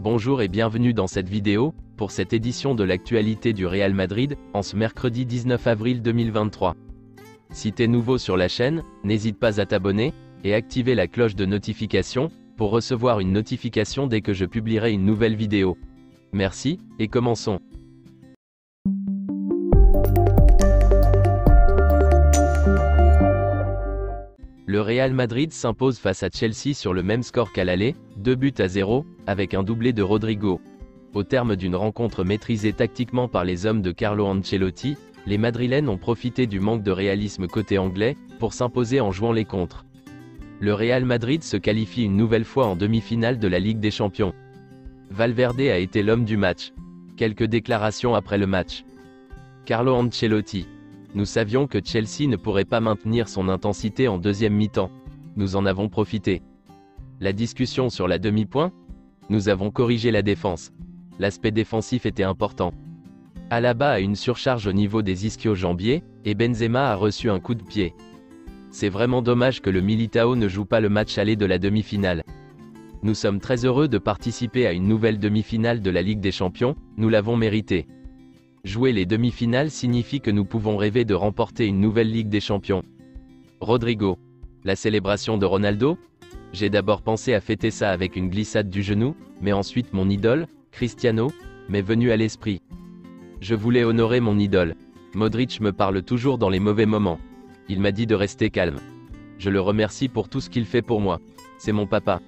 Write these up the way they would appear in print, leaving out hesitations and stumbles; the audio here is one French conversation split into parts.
Bonjour et bienvenue dans cette vidéo, pour cette édition de l'actualité du Real Madrid, en ce mercredi 19 avril 2023. Si t'es nouveau sur la chaîne, n'hésite pas à t'abonner, et activer la cloche de notification, pour recevoir une notification dès que je publierai une nouvelle vidéo. Merci, et commençons. Le Real Madrid s'impose face à Chelsea sur le même score qu'à l'aller, 2-0, avec un doublé de Rodrigo. Au terme d'une rencontre maîtrisée tactiquement par les hommes de Carlo Ancelotti, les Madrilènes ont profité du manque de réalisme côté anglais, pour s'imposer en jouant les contres. Le Real Madrid se qualifie une nouvelle fois en demi-finale de la Ligue des Champions. Valverde a été l'homme du match. Quelques déclarations après le match. Carlo Ancelotti. Nous savions que Chelsea ne pourrait pas maintenir son intensité en deuxième mi-temps. Nous en avons profité. La discussion sur la demi-point? Nous avons corrigé la défense. L'aspect défensif était important. Alaba a une surcharge au niveau des ischio-jambiers, et Benzema a reçu un coup de pied. C'est vraiment dommage que le Militao ne joue pas le match aller de la demi-finale. Nous sommes très heureux de participer à une nouvelle demi-finale de la Ligue des Champions, nous l'avons mérité. Jouer les demi-finales signifie que nous pouvons rêver de remporter une nouvelle Ligue des Champions. Rodrigo. La célébration de Ronaldo? J'ai d'abord pensé à fêter ça avec une glissade du genou, mais ensuite mon idole, Cristiano, m'est venu à l'esprit. Je voulais honorer mon idole. Modric me parle toujours dans les mauvais moments. Il m'a dit de rester calme. Je le remercie pour tout ce qu'il fait pour moi. C'est mon papa.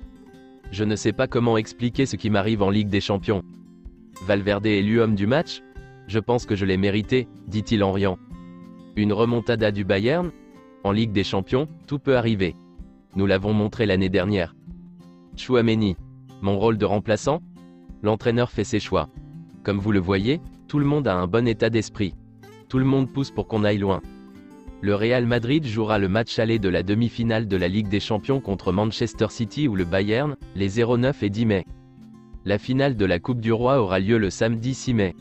Je ne sais pas comment expliquer ce qui m'arrive en Ligue des Champions. Valverde élu homme du match? Je pense que je l'ai mérité, dit-il en riant. Une remontada du Bayern? En Ligue des Champions, tout peut arriver. Nous l'avons montré l'année dernière. Tchouaméni. Mon rôle de remplaçant? L'entraîneur fait ses choix. Comme vous le voyez, tout le monde a un bon état d'esprit. Tout le monde pousse pour qu'on aille loin. Le Real Madrid jouera le match aller de la demi-finale de la Ligue des Champions contre Manchester City ou le Bayern, les 09 et 10 mai. La finale de la Coupe du Roi aura lieu le samedi 6 mai.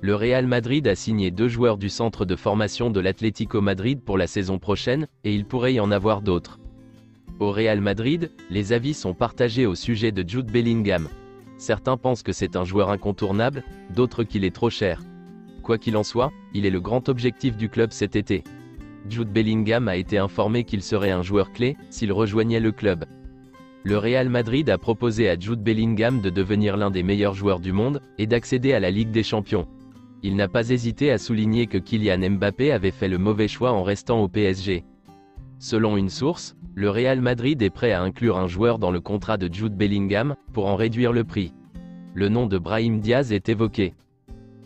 Le Real Madrid a signé 2 joueurs du centre de formation de l'Atlético Madrid pour la saison prochaine, et il pourrait y en avoir d'autres. Au Real Madrid, les avis sont partagés au sujet de Jude Bellingham. Certains pensent que c'est un joueur incontournable, d'autres qu'il est trop cher. Quoi qu'il en soit, il est le grand objectif du club cet été. Jude Bellingham a été informé qu'il serait un joueur clé, s'il rejoignait le club. Le Real Madrid a proposé à Jude Bellingham de devenir l'un des meilleurs joueurs du monde, et d'accéder à la Ligue des Champions. Il n'a pas hésité à souligner que Kylian Mbappé avait fait le mauvais choix en restant au PSG. Selon une source, le Real Madrid est prêt à inclure un joueur dans le contrat de Jude Bellingham, pour en réduire le prix. Le nom de Brahim Diaz est évoqué.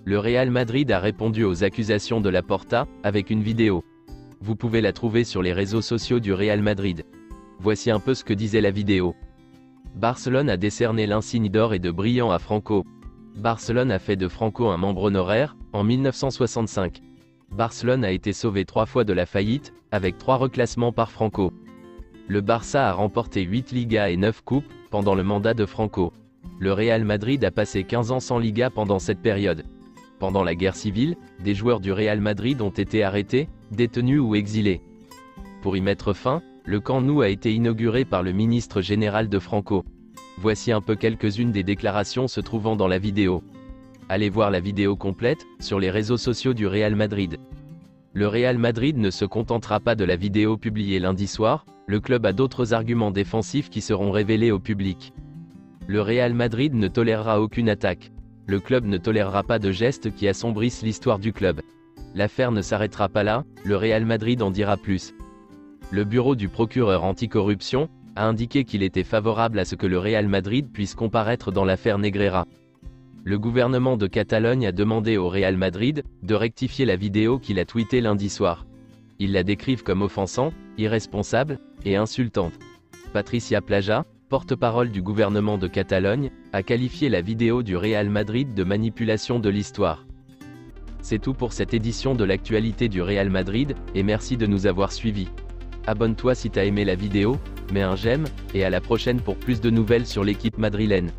Le Real Madrid a répondu aux accusations de Laporta, avec une vidéo. Vous pouvez la trouver sur les réseaux sociaux du Real Madrid. Voici un peu ce que disait la vidéo. Barcelone a décerné l'insigne d'or et de brillant à Franco. Barcelone a fait de Franco un membre honoraire, en 1965. Barcelone a été sauvé 3 fois de la faillite, avec 3 reclassements par Franco. Le Barça a remporté 8 Ligas et 9 coupes, pendant le mandat de Franco. Le Real Madrid a passé 15 ans sans Liga pendant cette période. Pendant la guerre civile, des joueurs du Real Madrid ont été arrêtés, détenus ou exilés. Pour y mettre fin, le Camp Nou a été inauguré par le ministre général de Franco. Voici un peu quelques-unes des déclarations se trouvant dans la vidéo. Allez voir la vidéo complète, sur les réseaux sociaux du Real Madrid. Le Real Madrid ne se contentera pas de la vidéo publiée lundi soir, le club a d'autres arguments défensifs qui seront révélés au public. Le Real Madrid ne tolérera aucune attaque. Le club ne tolérera pas de gestes qui assombrissent l'histoire du club. L'affaire ne s'arrêtera pas là, le Real Madrid en dira plus. Le bureau du procureur anticorruption a indiqué qu'il était favorable à ce que le Real Madrid puisse comparaître dans l'affaire Negreira. Le gouvernement de Catalogne a demandé au Real Madrid de rectifier la vidéo qu'il a tweetée lundi soir. Ils la décrivent comme offensante, irresponsable et insultante. Patricia Plaja, porte-parole du gouvernement de Catalogne, a qualifié la vidéo du Real Madrid de manipulation de l'histoire. C'est tout pour cette édition de l'actualité du Real Madrid, et merci de nous avoir suivis. Abonne-toi si t'as aimé la vidéo, mets un j'aime, et à la prochaine pour plus de nouvelles sur l'équipe madrilène.